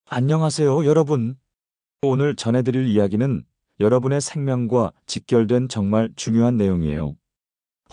안녕하세요, 여러분. 오늘 전해드릴 이야기는 여러분의 생명과 직결된 정말 중요한 내용이에요.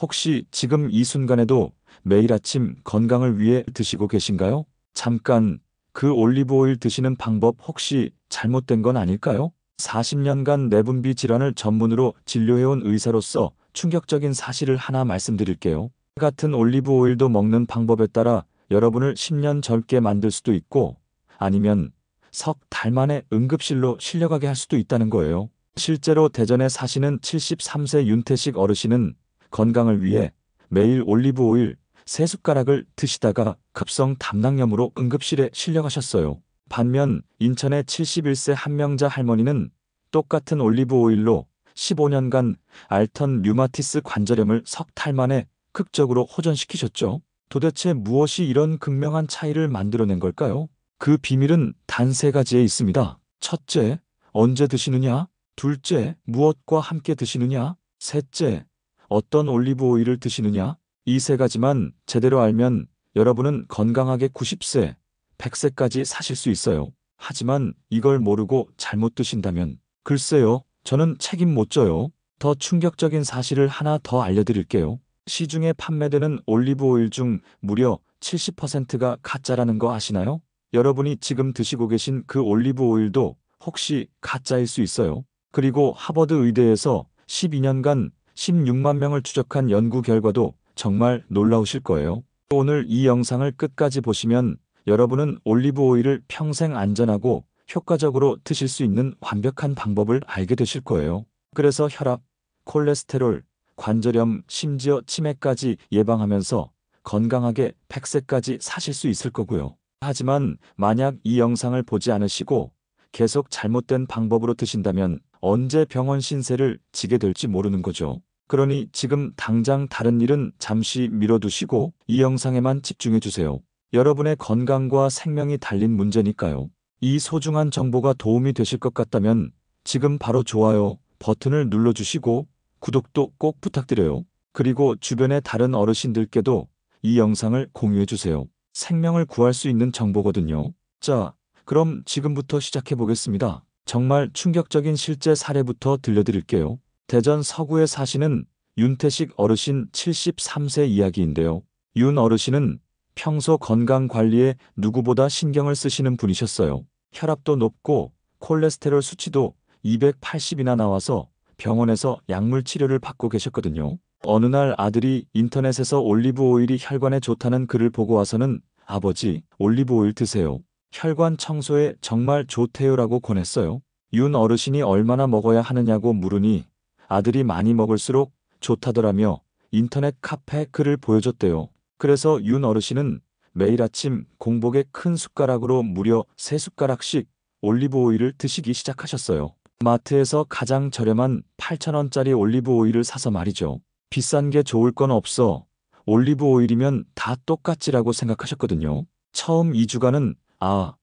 혹시 지금 이 순간에도 매일 아침 건강을 위해 드시고 계신가요? 잠깐, 그 올리브 오일 드시는 방법 혹시 잘못된 건 아닐까요? 40년간 내분비 질환을 전문으로 진료해온 의사로서 충격적인 사실을 하나 말씀드릴게요. 같은 올리브 오일도 먹는 방법에 따라 여러분을 10년 젊게 만들 수도 있고, 아니면 석 달 만에 응급실로 실려가게 할 수도 있다는 거예요. 실제로 대전에 사시는 73세 윤태식 어르신은 건강을 위해 매일 올리브 오일 3숟가락을 드시다가 급성 담낭염으로 응급실에 실려가셨어요. 반면 인천의 71세 한명자 할머니는 똑같은 올리브 오일로 15년간 앓던 류마티스 관절염을 석 달 만에 극적으로 호전시키셨죠. 도대체 무엇이 이런 극명한 차이를 만들어낸 걸까요? 그 비밀은 단 3가지에 있습니다. 첫째, 언제 드시느냐? 둘째, 무엇과 함께 드시느냐? 셋째, 어떤 올리브 오일을 드시느냐? 이 3가지만 제대로 알면 여러분은 건강하게 90세, 100세까지 사실 수 있어요. 하지만 이걸 모르고 잘못 드신다면, 글쎄요, 저는 책임 못 져요. 더 충격적인 사실을 하나 더 알려드릴게요. 시중에 판매되는 올리브 오일 중 무려 70%가 가짜라는 거 아시나요? 여러분이 지금 드시고 계신 그 올리브 오일도 혹시 가짜일 수 있어요. 그리고 하버드 의대에서 12년간 16만 명을 추적한 연구 결과도 정말 놀라우실 거예요. 오늘 이 영상을 끝까지 보시면 여러분은 올리브 오일을 평생 안전하고 효과적으로 드실 수 있는 완벽한 방법을 알게 되실 거예요. 그래서 혈압, 콜레스테롤, 관절염, 심지어 치매까지 예방하면서 건강하게 100세까지 사실 수 있을 거고요. 하지만 만약 이 영상을 보지 않으시고 계속 잘못된 방법으로 드신다면 언제 병원 신세를 지게 될지 모르는 거죠. 그러니 지금 당장 다른 일은 잠시 미뤄두시고 이 영상에만 집중해 주세요. 여러분의 건강과 생명이 달린 문제니까요. 이 소중한 정보가 도움이 되실 것 같다면 지금 바로 좋아요 버튼을 눌러주시고 구독도 꼭 부탁드려요. 그리고 주변의 다른 어르신들께도 이 영상을 공유해 주세요. 생명을 구할 수 있는 정보거든요. 자, 그럼 지금부터 시작해 보겠습니다. 정말 충격적인 실제 사례부터 들려드릴게요. 대전 서구에 사시는 윤태식 어르신 73세 이야기인데요. 윤 어르신은 평소 건강 관리에 누구보다 신경을 쓰시는 분이셨어요. 혈압도 높고 콜레스테롤 수치도 280이나 나와서 병원에서 약물 치료를 받고 계셨거든요. 어느 날 아들이 인터넷에서 올리브 오일이 혈관에 좋다는 글을 보고 와서는 아버지, 올리브 오일 드세요. 혈관 청소에 정말 좋대요라고 권했어요. 윤 어르신이 얼마나 먹어야 하느냐고 물으니 아들이 많이 먹을수록 좋다더라며 인터넷 카페 글을 보여줬대요. 그래서 윤 어르신은 매일 아침 공복에 큰 숟가락으로 무려 3숟가락씩 올리브 오일을 드시기 시작하셨어요. 마트에서 가장 저렴한 8,000원짜리 올리브 오일을 사서 말이죠. 비싼 게 좋을 건 없어. 올리브 오일이면 다 똑같지라고 생각하셨거든요. 처음 2주간은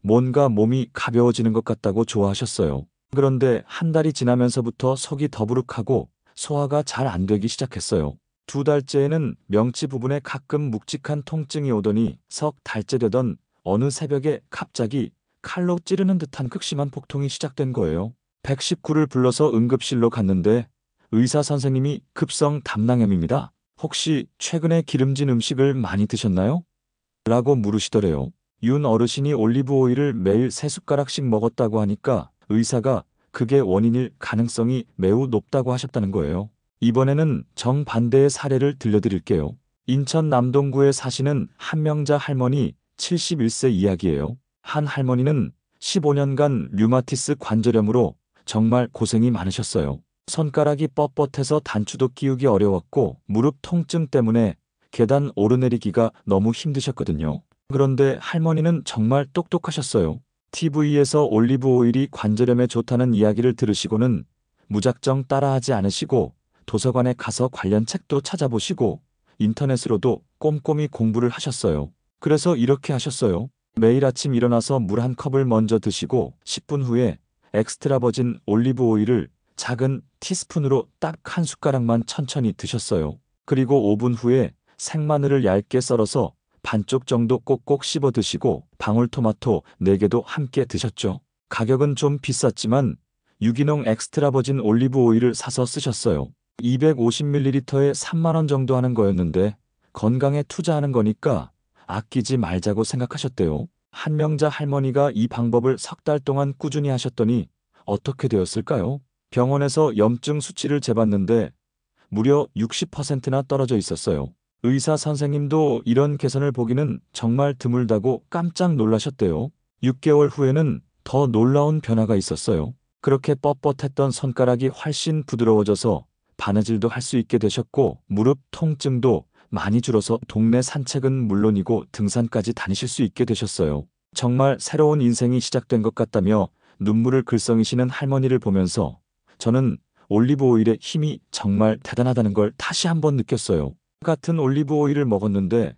뭔가 몸이 가벼워지는 것 같다고 좋아하셨어요. 그런데 한 달이 지나면서부터 속이 더부룩하고 소화가 잘 안 되기 시작했어요. 2달째에는 명치 부분에 가끔 묵직한 통증이 오더니 석 달째 되던 어느 새벽에 갑자기 칼로 찌르는 듯한 극심한 복통이 시작된 거예요. 119를 불러서 응급실로 갔는데 의사 선생님이 급성 담낭염입니다. 혹시 최근에 기름진 음식을 많이 드셨나요? 라고 물으시더래요. 윤 어르신이 올리브 오일을 매일 3숟가락씩 먹었다고 하니까 의사가 그게 원인일 가능성이 매우 높다고 하셨다는 거예요. 이번에는 정반대의 사례를 들려드릴게요. 인천 남동구에 사시는 한명자 할머니 71세 이야기예요. 한 할머니는 15년간 류마티스 관절염으로 정말 고생이 많으셨어요. 손가락이 뻣뻣해서 단추도 끼우기 어려웠고 무릎 통증 때문에 계단 오르내리기가 너무 힘드셨거든요. 그런데 할머니는 정말 똑똑하셨어요. TV에서 올리브 오일이 관절염에 좋다는 이야기를 들으시고는 무작정 따라하지 않으시고 도서관에 가서 관련 책도 찾아보시고 인터넷으로도 꼼꼼히 공부를 하셨어요. 그래서 이렇게 하셨어요. 매일 아침 일어나서 물 한 컵을 먼저 드시고 10분 후에 엑스트라 버진 올리브 오일을 작은 티스푼으로 딱 한 숟가락만 천천히 드셨어요. 그리고 5분 후에 생마늘을 얇게 썰어서 반쪽 정도 꼭꼭 씹어 드시고 방울토마토 4개도 함께 드셨죠. 가격은 좀 비쌌지만 유기농 엑스트라 버진 올리브 오일을 사서 쓰셨어요. 250ml에 3만 원 정도 하는 거였는데 건강에 투자하는 거니까 아끼지 말자고 생각하셨대요. 한명자 할머니가 이 방법을 3달 동안 꾸준히 하셨더니 어떻게 되었을까요? 병원에서 염증 수치를 재봤는데 무려 60%나 떨어져 있었어요. 의사 선생님도 이런 개선을 보기는 정말 드물다고 깜짝 놀라셨대요. 6개월 후에는 더 놀라운 변화가 있었어요. 그렇게 뻣뻣했던 손가락이 훨씬 부드러워져서 바느질도 할 수 있게 되셨고 무릎 통증도 많이 줄어서 동네 산책은 물론이고 등산까지 다니실 수 있게 되셨어요. 정말 새로운 인생이 시작된 것 같다며 눈물을 글썽이시는 할머니를 보면서 저는 올리브 오일의 힘이 정말 대단하다는 걸 다시 한번 느꼈어요. 같은 올리브 오일을 먹었는데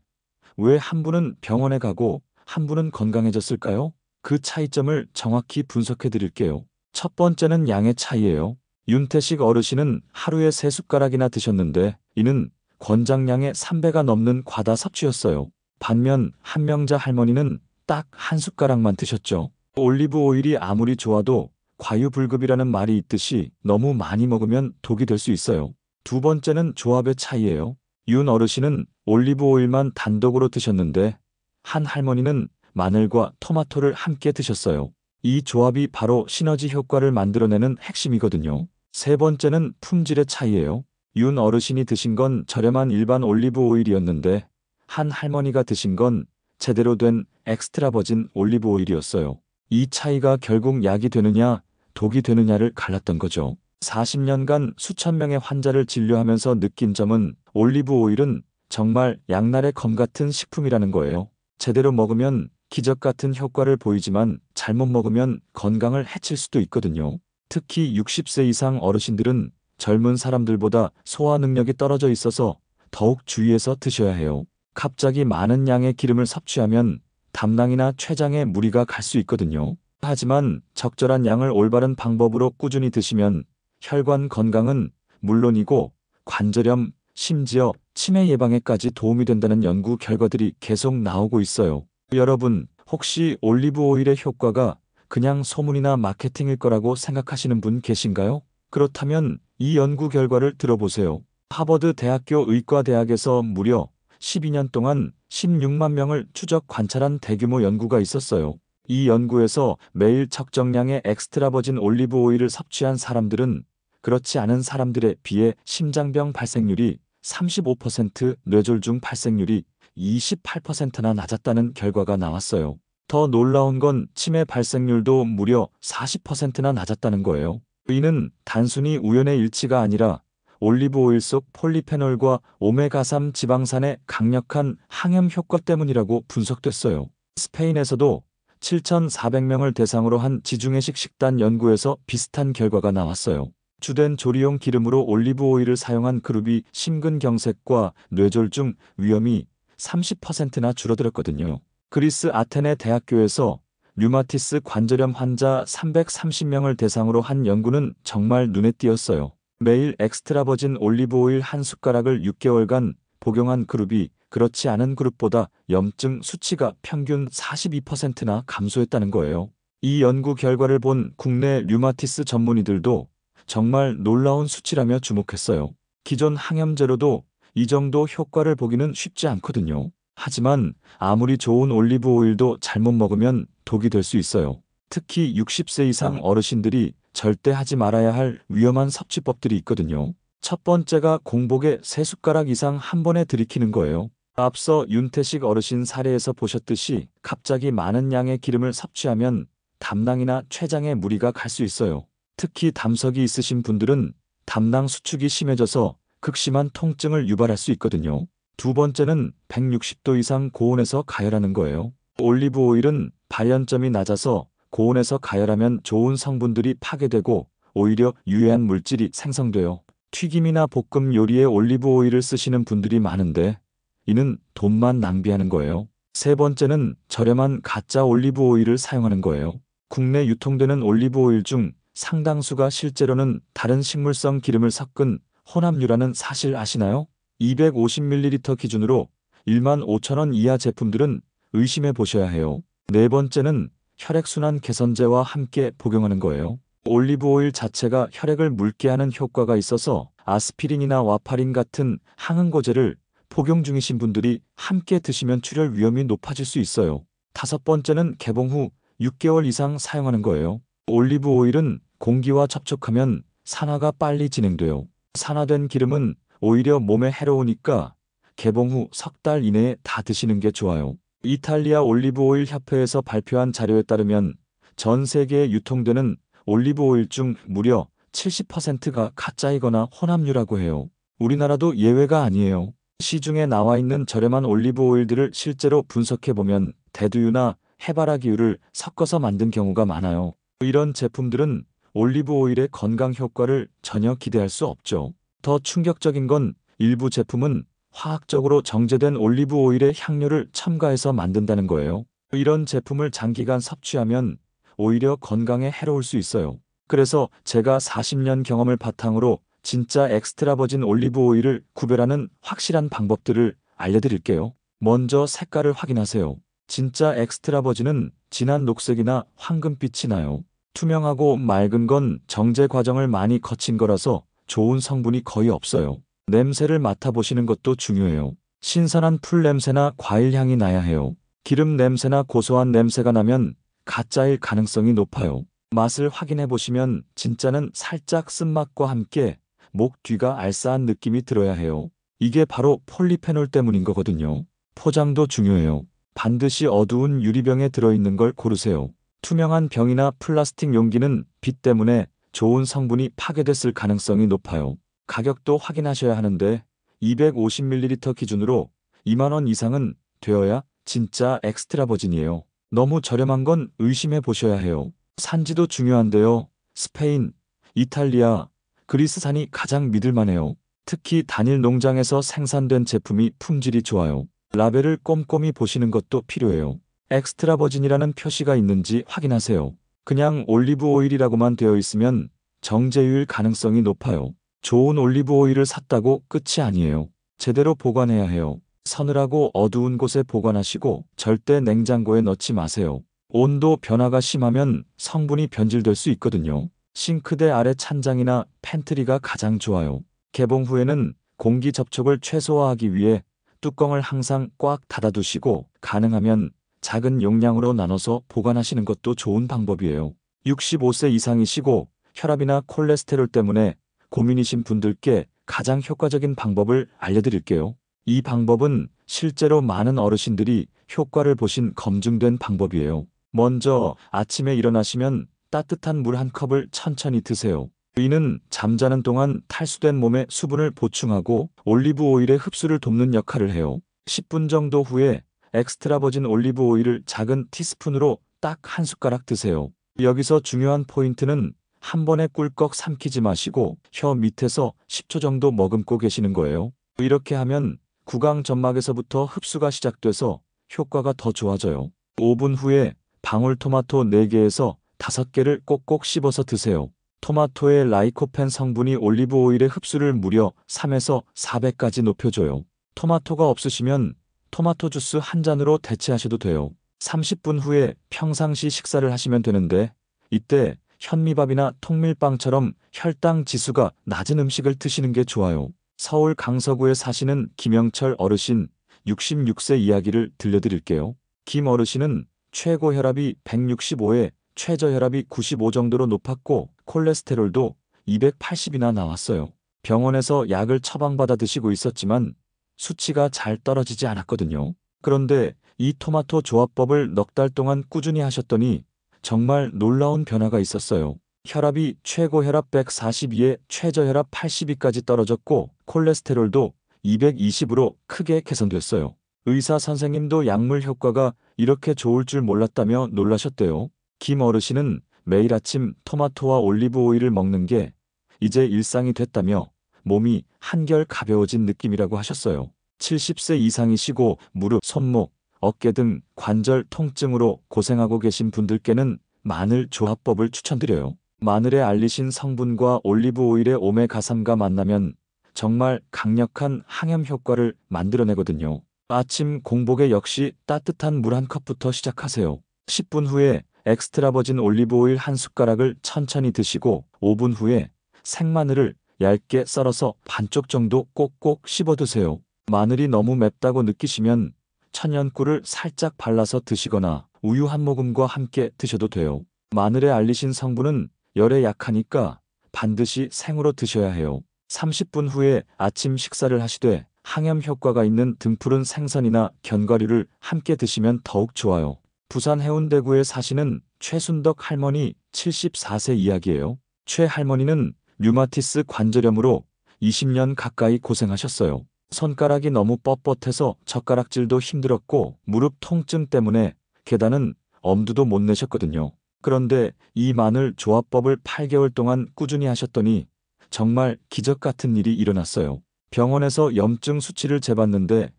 왜 한 분은 병원에 가고 한 분은 건강해졌을까요? 그 차이점을 정확히 분석해 드릴게요. 첫 번째는 양의 차이예요. 윤태식 어르신은 하루에 3숟가락이나 드셨는데 이는 권장량의 3배가 넘는 과다 섭취였어요. 반면 한명자 할머니는 딱 1숟가락만 드셨죠. 올리브 오일이 아무리 좋아도 과유불급이라는 말이 있듯이 너무 많이 먹으면 독이 될 수 있어요. 두 번째는 조합의 차이예요. 윤 어르신은 올리브 오일만 단독으로 드셨는데 한 할머니는 마늘과 토마토를 함께 드셨어요. 이 조합이 바로 시너지 효과를 만들어내는 핵심이거든요. 세 번째는 품질의 차이예요. 윤 어르신이 드신 건 저렴한 일반 올리브 오일이었는데 한 할머니가 드신 건 제대로 된 엑스트라 버진 올리브 오일이었어요. 이 차이가 결국 약이 되느냐 독이 되느냐를 갈랐던 거죠. 40년간 수천 명의 환자를 진료하면서 느낀 점은 올리브 오일은 정말 양날의 검 같은 식품이라는 거예요. 제대로 먹으면 기적 같은 효과를 보이지만 잘못 먹으면 건강을 해칠 수도 있거든요. 특히 60세 이상 어르신들은 젊은 사람들보다 소화 능력이 떨어져 있어서 더욱 주의해서 드셔야 해요. 갑자기 많은 양의 기름을 섭취하면 담낭이나 췌장에 무리가 갈 수 있거든요. 하지만 적절한 양을 올바른 방법으로 꾸준히 드시면 혈관 건강은 물론이고 관절염, 심지어 치매 예방에까지 도움이 된다는 연구 결과들이 계속 나오고 있어요. 여러분, 혹시 올리브 오일의 효과가 그냥 소문이나 마케팅일 거라고 생각하시는 분 계신가요? 그렇다면 이 연구 결과를 들어보세요. 하버드 대학교 의과대학에서 무려 12년 동안 16만 명을 추적 관찰한 대규모 연구가 있었어요. 이 연구에서 매일 적정량의 엑스트라 버진 올리브 오일을 섭취한 사람들은 그렇지 않은 사람들에 비해 심장병 발생률이 35%, 뇌졸중 발생률이 28%나 낮았다는 결과가 나왔어요. 더 놀라운 건 치매 발생률도 무려 40%나 낮았다는 거예요. 이는 단순히 우연의 일치가 아니라 올리브 오일 속 폴리페놀과 오메가3 지방산의 강력한 항염 효과 때문이라고 분석됐어요. 스페인에서도 7,400명을 대상으로 한 지중해식 식단 연구에서 비슷한 결과가 나왔어요. 주된 조리용 기름으로 올리브 오일을 사용한 그룹이 심근경색과 뇌졸중 위험이 30%나 줄어들었거든요. 그리스 아테네 대학교에서 류마티스 관절염 환자 330명을 대상으로 한 연구는 정말 눈에 띄었어요. 매일 엑스트라 버진 올리브 오일 1숟가락을 6개월간 복용한 그룹이 그렇지 않은 그룹보다 염증 수치가 평균 42%나 감소했다는 거예요. 이 연구 결과를 본 국내 류마티스 전문의들도 정말 놀라운 수치라며 주목했어요. 기존 항염제로도 이 정도 효과를 보기는 쉽지 않거든요. 하지만 아무리 좋은 올리브 오일도 잘못 먹으면 독이 될 수 있어요. 특히 60세 이상 어르신들이 절대 하지 말아야 할 위험한 섭취법들이 있거든요. 첫 번째가 공복에 3숟가락 이상 한 번에 들이키는 거예요. 앞서 윤태식 어르신 사례에서 보셨듯이 갑자기 많은 양의 기름을 섭취하면 담낭이나 췌장에 무리가 갈 수 있어요. 특히 담석이 있으신 분들은 담낭 수축이 심해져서 극심한 통증을 유발할 수 있거든요. 두 번째는 160도 이상 고온에서 가열하는 거예요. 올리브 오일은 발연점이 낮아서 고온에서 가열하면 좋은 성분들이 파괴되고 오히려 유해한 물질이 생성돼요. 튀김이나 볶음 요리에 올리브 오일을 쓰시는 분들이 많은데 이는 돈만 낭비하는 거예요. 세 번째는 저렴한 가짜 올리브 오일을 사용하는 거예요. 국내 유통되는 올리브 오일 중 상당수가 실제로는 다른 식물성 기름을 섞은 혼합유라는 사실 아시나요? 250ml 기준으로 15,000원 이하 제품들은 의심해 보셔야 해요. 네 번째는 혈액순환 개선제와 함께 복용하는 거예요. 올리브 오일 자체가 혈액을 묽게 하는 효과가 있어서 아스피린이나 와파린 같은 항응고제를 복용 중이신 분들이 함께 드시면 출혈 위험이 높아질 수 있어요. 다섯 번째는 개봉 후 6개월 이상 사용하는 거예요. 올리브 오일은 공기와 접촉하면 산화가 빨리 진행돼요. 산화된 기름은 오히려 몸에 해로우니까 개봉 후 석 달 이내에 다 드시는 게 좋아요. 이탈리아 올리브 오일 협회에서 발표한 자료에 따르면 전 세계에 유통되는 올리브 오일 중 무려 70%가 가짜이거나 혼합류라고 해요. 우리나라도 예외가 아니에요. 시중에 나와 있는 저렴한 올리브 오일들을 실제로 분석해보면 대두유나 해바라기유를 섞어서 만든 경우가 많아요. 이런 제품들은 올리브 오일의 건강 효과를 전혀 기대할 수 없죠. 더 충격적인 건 일부 제품은 화학적으로 정제된 올리브 오일의 향료를 첨가해서 만든다는 거예요. 이런 제품을 장기간 섭취하면 오히려 건강에 해로울 수 있어요. 그래서 제가 40년 경험을 바탕으로 진짜 엑스트라 버진 올리브 오일을 구별하는 확실한 방법들을 알려드릴게요. 먼저 색깔을 확인하세요. 진짜 엑스트라 버진은 진한 녹색이나 황금빛이 나요. 투명하고 맑은 건 정제 과정을 많이 거친 거라서 좋은 성분이 거의 없어요. 냄새를 맡아보시는 것도 중요해요. 신선한 풀 냄새나 과일 향이 나야 해요. 기름 냄새나 고소한 냄새가 나면 가짜일 가능성이 높아요. 맛을 확인해 보시면 진짜는 살짝 쓴맛과 함께 목 뒤가 알싸한 느낌이 들어야 해요. 이게 바로 폴리페놀 때문인 거거든요. 포장도 중요해요. 반드시 어두운 유리병에 들어있는 걸 고르세요. 투명한 병이나 플라스틱 용기는 빛 때문에 좋은 성분이 파괴됐을 가능성이 높아요. 가격도 확인하셔야 하는데 250ml 기준으로 2만 원 이상은 되어야 진짜 엑스트라 버진이에요. 너무 저렴한 건 의심해 보셔야 해요. 산지도 중요한데요. 스페인, 이탈리아, 그리스산이 가장 믿을만해요. 특히 단일 농장에서 생산된 제품이 품질이 좋아요. 라벨을 꼼꼼히 보시는 것도 필요해요. 엑스트라 버진이라는 표시가 있는지 확인하세요. 그냥 올리브 오일이라고만 되어 있으면 정제유일 가능성이 높아요. 좋은 올리브 오일을 샀다고 끝이 아니에요. 제대로 보관해야 해요. 서늘하고 어두운 곳에 보관하시고 절대 냉장고에 넣지 마세요. 온도 변화가 심하면 성분이 변질될 수 있거든요. 싱크대 아래 찬장이나 팬트리가 가장 좋아요. 개봉 후에는 공기 접촉을 최소화하기 위해 뚜껑을 항상 꽉 닫아두시고 가능하면 작은 용량으로 나눠서 보관하시는 것도 좋은 방법이에요. 65세 이상이시고 혈압이나 콜레스테롤 때문에 고민이신 분들께 가장 효과적인 방법을 알려드릴게요. 이 방법은 실제로 많은 어르신들이 효과를 보신 검증된 방법이에요. 먼저 아침에 일어나시면 따뜻한 물 한 컵을 천천히 드세요. 이는 잠자는 동안 탈수된 몸에 수분을 보충하고 올리브 오일의 흡수를 돕는 역할을 해요. 10분 정도 후에 엑스트라 버진 올리브 오일을 작은 티스푼으로 딱 한 숟가락 드세요. 여기서 중요한 포인트는 한 번에 꿀꺽 삼키지 마시고 혀 밑에서 10초 정도 머금고 계시는 거예요. 이렇게 하면 구강 점막에서부터 흡수가 시작돼서 효과가 더 좋아져요. 5분 후에 방울토마토 4개에서 5개를 꼭꼭 씹어서 드세요. 토마토의 라이코펜 성분이 올리브 오일의 흡수를 무려 3에서 4배까지 높여줘요. 토마토가 없으시면 토마토 주스 한 잔으로 대체하셔도 돼요. 30분 후에 평상시 식사를 하시면 되는데 이때 현미밥이나 통밀빵처럼 혈당 지수가 낮은 음식을 드시는 게 좋아요. 서울 강서구에 사시는 김영철 어르신 66세 이야기를 들려드릴게요. 김 어르신은 최고 혈압이 165에 최저 혈압이 95 정도로 높았고 콜레스테롤도 280이나 나왔어요. 병원에서 약을 처방받아 드시고 있었지만 수치가 잘 떨어지지 않았거든요. 그런데 이 토마토 조합법을 넉 달 동안 꾸준히 하셨더니 정말 놀라운 변화가 있었어요. 혈압이 최고 혈압 142에 최저 혈압 82까지 떨어졌고 콜레스테롤도 220으로 크게 개선됐어요. 의사 선생님도 약물 효과가 이렇게 좋을 줄 몰랐다며 놀라셨대요. 김 어르신은 매일 아침 토마토와 올리브 오일을 먹는 게 이제 일상이 됐다며 몸이 한결 가벼워진 느낌이라고 하셨어요. 70세 이상이시고 무릎, 손목, 어깨 등 관절 통증으로 고생하고 계신 분들께는 마늘 조합법을 추천드려요. 마늘에 알리신 성분과 올리브 오일의 오메가3가 만나면 정말 강력한 항염 효과를 만들어내거든요. 아침 공복에 역시 따뜻한 물 한 컵부터 시작하세요. 10분 후에 엑스트라 버진 올리브 오일 한 숟가락을 천천히 드시고 5분 후에 생마늘을 얇게 썰어서 반쪽 정도 꼭꼭 씹어 드세요. 마늘이 너무 맵다고 느끼시면 천연꿀을 살짝 발라서 드시거나 우유 한 모금과 함께 드셔도 돼요. 마늘의 알리신 성분은 열에 약하니까 반드시 생으로 드셔야 해요. 30분 후에 아침 식사를 하시되 항염 효과가 있는 등푸른 생선이나 견과류를 함께 드시면 더욱 좋아요. 부산 해운대구에 사시는 최순덕 할머니 74세 이야기예요. 최 할머니는 류마티스 관절염으로 20년 가까이 고생하셨어요. 손가락이 너무 뻣뻣해서 젓가락질도 힘들었고 무릎 통증 때문에 계단은 엄두도 못 내셨거든요. 그런데 이 마늘 조합법을 8개월 동안 꾸준히 하셨더니 정말 기적 같은 일이 일어났어요. 병원에서 염증 수치를 재봤는데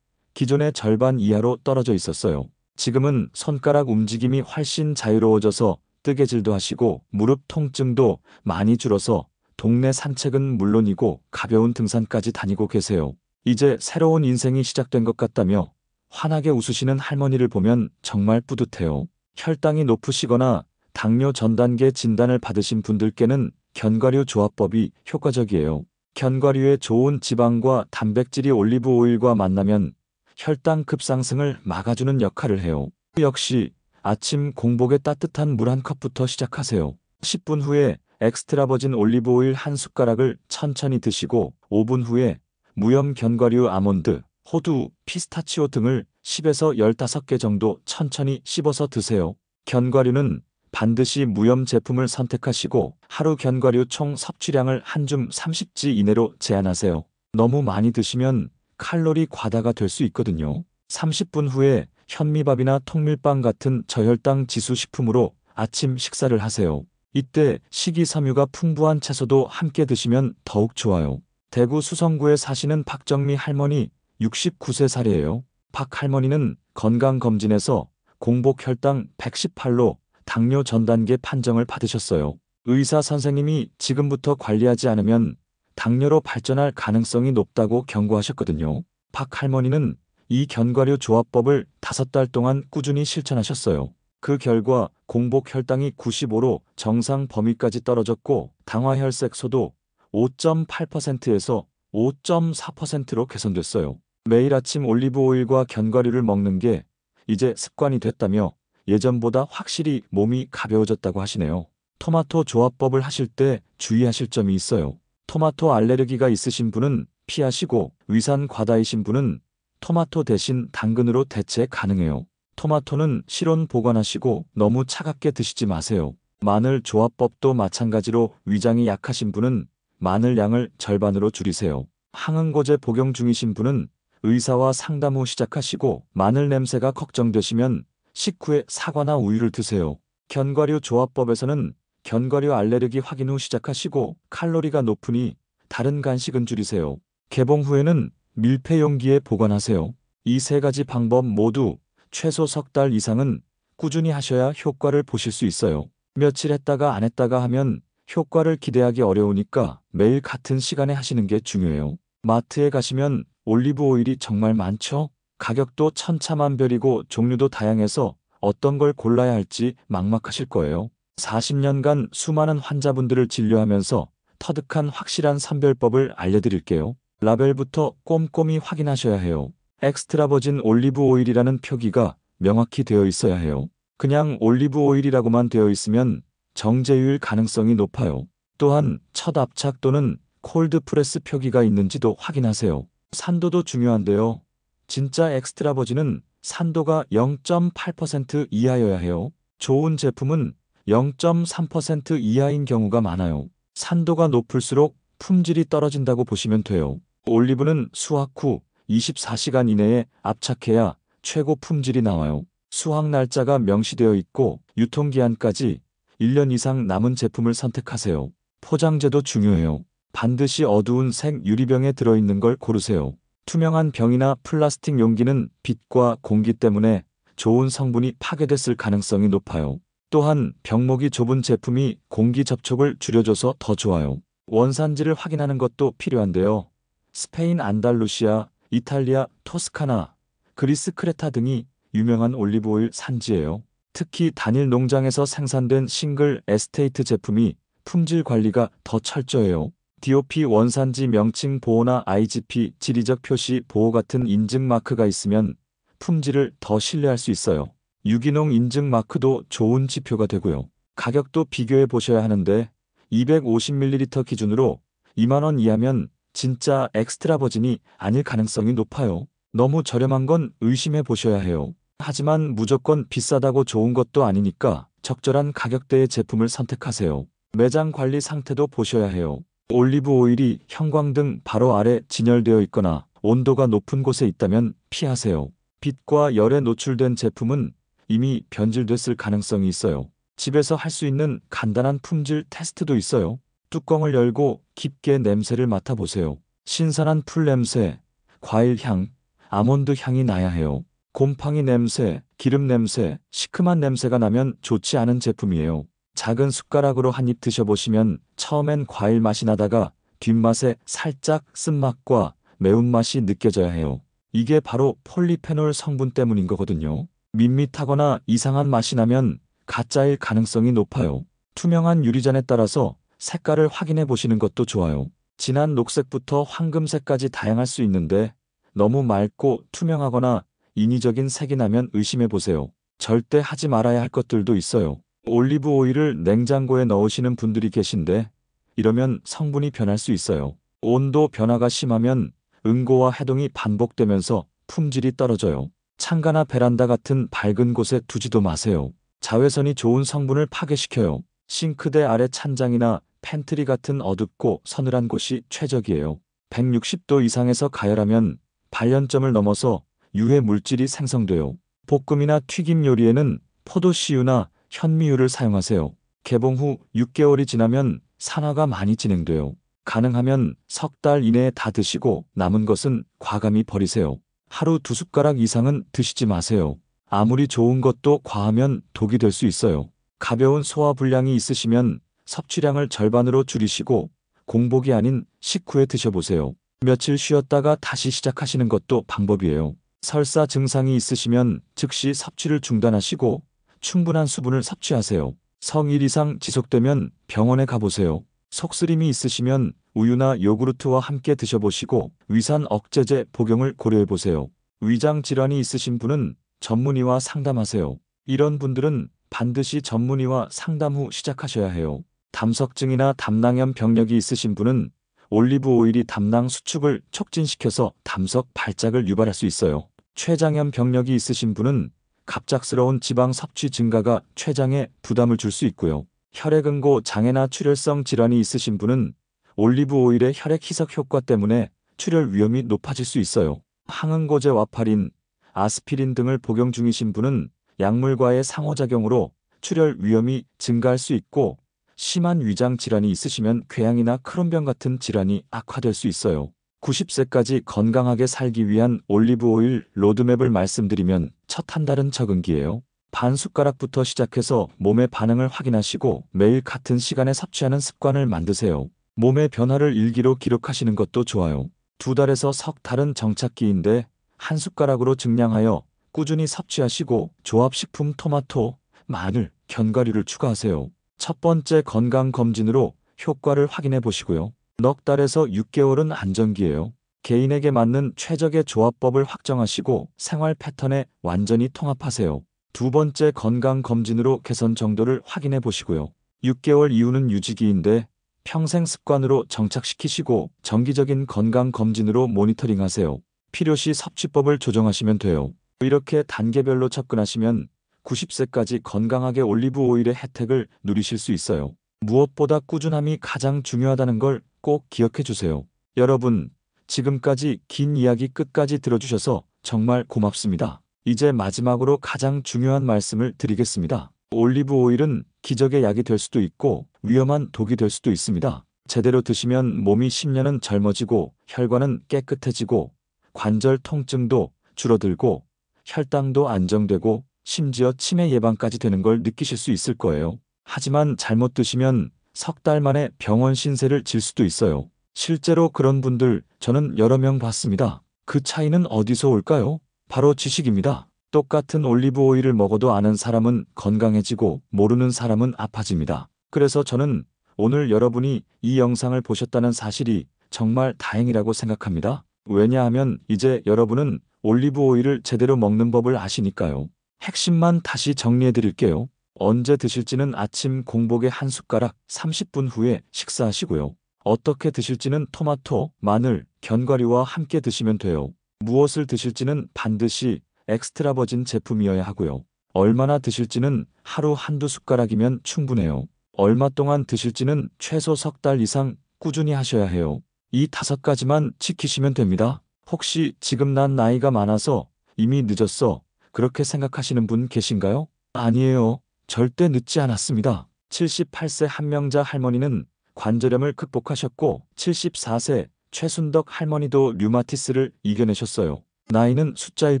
기존의 절반 이하로 떨어져 있었어요. 지금은 손가락 움직임이 훨씬 자유로워져서 뜨개질도 하시고 무릎 통증도 많이 줄어서 동네 산책은 물론이고 가벼운 등산까지 다니고 계세요. 이제 새로운 인생이 시작된 것 같다며 환하게 웃으시는 할머니를 보면 정말 뿌듯해요. 혈당이 높으시거나 당뇨 전 단계 진단을 받으신 분들께는 견과류 조합법이 효과적이에요. 견과류의 좋은 지방과 단백질이 올리브 오일과 만나면 혈당 급상승을 막아주는 역할을 해요. 역시 아침 공복에 따뜻한 물 한 컵부터 시작하세요. 10분 후에 엑스트라 버진 올리브 오일 한 숟가락을 천천히 드시고 5분 후에 무염 견과류 아몬드, 호두, 피스타치오 등을 10에서 15개 정도 천천히 씹어서 드세요. 견과류는 반드시 무염 제품을 선택하시고 하루 견과류 총 섭취량을 한 줌 30지 이내로 제한하세요. 너무 많이 드시면 칼로리 과다가 될 수 있거든요. 30분 후에 현미밥이나 통밀빵 같은 저혈당 지수 식품으로 아침 식사를 하세요. 이때 식이섬유가 풍부한 채소도 함께 드시면 더욱 좋아요. 대구 수성구에 사시는 박정미 할머니 69세살이에요. 박 할머니는 건강검진에서 공복 혈당 118로 당뇨 전 단계 판정을 받으셨어요. 의사 선생님이 지금부터 관리하지 않으면 당뇨로 발전할 가능성이 높다고 경고하셨거든요. 박 할머니는 이 견과류 조합법을 5달 동안 꾸준히 실천하셨어요. 그 결과 공복 혈당이 95로 정상 범위까지 떨어졌고 당화혈색소도 5.8%에서 5.4%로 개선됐어요. 매일 아침 올리브 오일과 견과류를 먹는 게 이제 습관이 됐다며 예전보다 확실히 몸이 가벼워졌다고 하시네요. 토마토 조합법을 하실 때 주의하실 점이 있어요. 토마토 알레르기가 있으신 분은 피하시고 위산 과다이신 분은 토마토 대신 당근으로 대체 가능해요. 토마토는 실온 보관하시고 너무 차갑게 드시지 마세요. 마늘 조합법도 마찬가지로 위장이 약하신 분은 마늘 양을 절반으로 줄이세요. 항응고제 복용 중이신 분은 의사와 상담 후 시작하시고 마늘 냄새가 걱정되시면 식후에 사과나 우유를 드세요. 견과류 조합법에서는 견과류 알레르기 확인 후 시작하시고 칼로리가 높으니 다른 간식은 줄이세요. 개봉 후에는 밀폐 용기에 보관하세요. 이 3가지 방법 모두 최소 3달 이상은 꾸준히 하셔야 효과를 보실 수 있어요. 며칠 했다가 안 했다가 하면 효과를 기대하기 어려우니까 매일 같은 시간에 하시는 게 중요해요. 마트에 가시면 올리브 오일이 정말 많죠? 가격도 천차만별이고 종류도 다양해서 어떤 걸 골라야 할지 막막하실 거예요. 40년간 수많은 환자분들을 진료하면서 터득한 확실한 선별법을 알려드릴게요. 라벨부터 꼼꼼히 확인하셔야 해요. 엑스트라 버진 올리브 오일이라는 표기가 명확히 되어 있어야 해요. 그냥 올리브 오일이라고만 되어 있으면 정제유일 가능성이 높아요. 또한 첫 압착 또는 콜드 프레스 표기가 있는지도 확인하세요. 산도도 중요한데요. 진짜 엑스트라 버진은 산도가 0.8% 이하여야 해요. 좋은 제품은 0.3% 이하인 경우가 많아요. 산도가 높을수록 품질이 떨어진다고 보시면 돼요. 올리브는 수확 후 24시간 이내에 압착해야 최고 품질이 나와요. 수확 날짜가 명시되어 있고 유통기한까지 1년 이상 남은 제품을 선택하세요. 포장재도 중요해요. 반드시 어두운 색 유리병에 들어있는 걸 고르세요. 투명한 병이나 플라스틱 용기는 빛과 공기 때문에 좋은 성분이 파괴됐을 가능성이 높아요. 또한 병목이 좁은 제품이 공기 접촉을 줄여줘서 더 좋아요. 원산지를 확인하는 것도 필요한데요. 스페인 안달루시아, 이탈리아 토스카나, 그리스 크레타 등이 유명한 올리브 오일 산지예요. 특히 단일 농장에서 생산된 싱글 에스테이트 제품이 품질 관리가 더 철저해요. DOP 원산지 명칭 보호나 IGP 지리적 표시 보호 같은 인증 마크가 있으면 품질을 더 신뢰할 수 있어요. 유기농 인증 마크도 좋은 지표가 되고요. 가격도 비교해 보셔야 하는데 250ml 기준으로 2만 원 이하면 진짜 엑스트라 버진이 아닐 가능성이 높아요. 너무 저렴한 건 의심해 보셔야 해요. 하지만 무조건 비싸다고 좋은 것도 아니니까 적절한 가격대의 제품을 선택하세요. 매장 관리 상태도 보셔야 해요. 올리브 오일이 형광등 바로 아래 진열되어 있거나 온도가 높은 곳에 있다면 피하세요. 빛과 열에 노출된 제품은 이미 변질됐을 가능성이 있어요. 집에서 할 수 있는 간단한 품질 테스트도 있어요. 뚜껑을 열고 깊게 냄새를 맡아보세요. 신선한 풀 냄새, 과일 향, 아몬드 향이 나야 해요. 곰팡이 냄새, 기름 냄새, 시큼한 냄새가 나면 좋지 않은 제품이에요. 작은 숟가락으로 한 입 드셔보시면 처음엔 과일 맛이 나다가 뒷맛에 살짝 쓴맛과 매운맛이 느껴져야 해요. 이게 바로 폴리페놀 성분 때문인 거거든요. 밋밋하거나 이상한 맛이 나면 가짜일 가능성이 높아요. 투명한 유리잔에 따라서 색깔을 확인해 보시는 것도 좋아요. 진한 녹색부터 황금색까지 다양할 수 있는데 너무 맑고 투명하거나 인위적인 색이 나면 의심해 보세요. 절대 하지 말아야 할 것들도 있어요. 올리브 오일을 냉장고에 넣으시는 분들이 계신데 이러면 성분이 변할 수 있어요. 온도 변화가 심하면 응고와 해동이 반복되면서 품질이 떨어져요. 창가나 베란다 같은 밝은 곳에 두지도 마세요. 자외선이 좋은 성분을 파괴시켜요. 싱크대 아래 찬장이나 팬트리 같은 어둡고 서늘한 곳이 최적이에요. 160도 이상에서 가열하면 발연점을 넘어서 유해 물질이 생성돼요. 볶음이나 튀김 요리에는 포도씨유나 현미유를 사용하세요. 개봉 후 6개월이 지나면 산화가 많이 진행돼요. 가능하면 석 달 이내에 다 드시고 남은 것은 과감히 버리세요. 하루 2숟가락 이상은 드시지 마세요. 아무리 좋은 것도 과하면 독이 될 수 있어요. 가벼운 소화불량이 있으시면 섭취량을 절반으로 줄이시고 공복이 아닌 식후에 드셔보세요. 며칠 쉬었다가 다시 시작하시는 것도 방법이에요. 설사 증상이 있으시면 즉시 섭취를 중단하시고 충분한 수분을 섭취하세요. 성일 이상 지속되면 병원에 가보세요. 속쓰림이 있으시면 우유나 요구르트와 함께 드셔보시고 위산 억제제 복용을 고려해보세요. 위장 질환이 있으신 분은 전문의와 상담하세요. 이런 분들은 반드시 전문의와 상담 후 시작하셔야 해요. 담석증이나 담낭염 병력이 있으신 분은 올리브 오일이 담낭 수축을 촉진시켜서 담석 발작을 유발할 수 있어요. 췌장염 병력이 있으신 분은 갑작스러운 지방 섭취 증가가 췌장에 부담을 줄 수 있고요. 혈액응고 장애나 출혈성 질환이 있으신 분은 올리브 오일의 혈액 희석 효과 때문에 출혈 위험이 높아질 수 있어요. 항응고제 와파린, 아스피린 등을 복용 중이신 분은 약물과의 상호작용으로 출혈 위험이 증가할 수 있고 심한 위장 질환이 있으시면 궤양이나 크론병 같은 질환이 악화될 수 있어요. 90세까지 건강하게 살기 위한 올리브 오일 로드맵을 말씀드리면 첫 한 달은 적응기예요. 반 숟가락부터 시작해서 몸의 반응을 확인하시고 매일 같은 시간에 섭취하는 습관을 만드세요. 몸의 변화를 일기로 기록하시는 것도 좋아요. 2달에서 석 달은 정착기인데 한 숟가락으로 증량하여 꾸준히 섭취하시고 조합식품 토마토, 마늘, 견과류를 추가하세요. 첫 번째 건강검진으로 효과를 확인해 보시고요. 넉 달에서 6개월은 안정기예요. 개인에게 맞는 최적의 조합법을 확정하시고 생활 패턴에 완전히 통합하세요. 두 번째 건강검진으로 개선 정도를 확인해 보시고요. 6개월 이후는 유지기인데 평생 습관으로 정착시키시고 정기적인 건강검진으로 모니터링하세요. 필요시 섭취법을 조정하시면 돼요. 이렇게 단계별로 접근하시면 90세까지 건강하게 올리브 오일의 혜택을 누리실 수 있어요. 무엇보다 꾸준함이 가장 중요하다는 걸 꼭 기억해 주세요. 여러분, 지금까지 긴 이야기 끝까지 들어주셔서 정말 고맙습니다. 이제 마지막으로 가장 중요한 말씀을 드리겠습니다. 올리브 오일은 기적의 약이 될 수도 있고 위험한 독이 될 수도 있습니다. 제대로 드시면 몸이 10년은 젊어지고 혈관은 깨끗해지고 관절 통증도 줄어들고 혈당도 안정되고 심지어 치매 예방까지 되는 걸 느끼실 수 있을 거예요. 하지만 잘못 드시면 석 달 만에 병원 신세를 질 수도 있어요. 실제로 그런 분들 저는 여러 명 봤습니다. 그 차이는 어디서 올까요? 바로 지식입니다. 똑같은 올리브 오일을 먹어도 아는 사람은 건강해지고 모르는 사람은 아파집니다. 그래서 저는 오늘 여러분이 이 영상을 보셨다는 사실이 정말 다행이라고 생각합니다. 왜냐하면 이제 여러분은 올리브 오일을 제대로 먹는 법을 아시니까요. 핵심만 다시 정리해 드릴게요. 언제 드실지는 아침 공복에 한 숟가락 30분 후에 식사하시고요. 어떻게 드실지는 토마토, 마늘, 견과류와 함께 드시면 돼요. 무엇을 드실지는 반드시 엑스트라 버진 제품이어야 하고요. 얼마나 드실지는 하루 한두 숟가락이면 충분해요. 얼마 동안 드실지는 최소 석 달 이상 꾸준히 하셔야 해요. 이 5가지만 지키시면 됩니다. 혹시 지금 난 나이가 많아서 이미 늦었어, 그렇게 생각하시는 분 계신가요? 아니에요. 절대 늦지 않았습니다. 78세 한명자 할머니는 관절염을 극복하셨고 74세 최순덕 할머니도 류마티스를 이겨내셨어요. 나이는 숫자일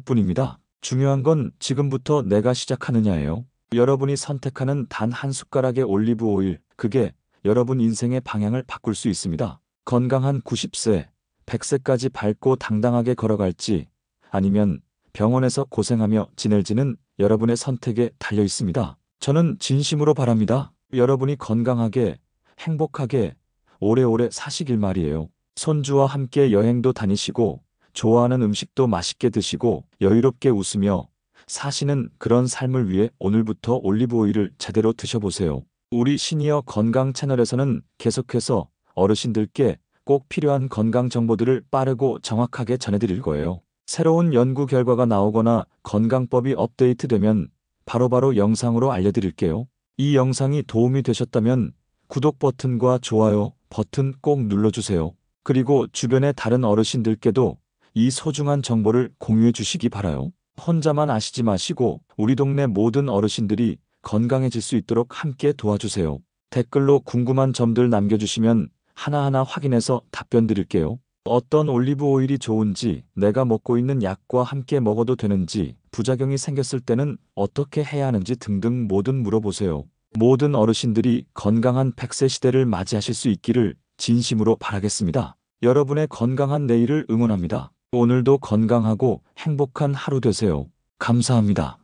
뿐입니다. 중요한 건 지금부터 내가 시작하느냐예요. 여러분이 선택하는 단 한 숟가락의 올리브 오일, 그게 여러분 인생의 방향을 바꿀 수 있습니다. 건강한 90세, 100세까지 밝고 당당하게 걸어갈지 아니면 병원에서 고생하며 지낼지는 여러분의 선택에 달려 있습니다. 저는 진심으로 바랍니다. 여러분이 건강하게, 행복하게, 오래오래 사시길 말이에요. 손주와 함께 여행도 다니시고 좋아하는 음식도 맛있게 드시고 여유롭게 웃으며 사시는 그런 삶을 위해 오늘부터 올리브 오일을 제대로 드셔보세요. 우리 시니어 건강 채널에서는 계속해서 어르신들께 꼭 필요한 건강 정보들을 빠르고 정확하게 전해드릴 거예요. 새로운 연구 결과가 나오거나 건강법이 업데이트되면 바로바로 영상으로 알려드릴게요. 이 영상이 도움이 되셨다면 구독 버튼과 좋아요 버튼 꼭 눌러주세요. 그리고 주변의 다른 어르신들께도 이 소중한 정보를 공유해 주시기 바라요. 혼자만 아시지 마시고 우리 동네 모든 어르신들이 건강해질 수 있도록 함께 도와주세요. 댓글로 궁금한 점들 남겨주시면 하나하나 확인해서 답변 드릴게요. 어떤 올리브 오일이 좋은지, 내가 먹고 있는 약과 함께 먹어도 되는지, 부작용이 생겼을 때는 어떻게 해야 하는지 등등 뭐든 물어보세요. 모든 어르신들이 건강한 100세 시대를 맞이하실 수 있기를 진심으로 바라겠습니다. 여러분의 건강한 내일을 응원합니다. 오늘도 건강하고 행복한 하루 되세요. 감사합니다.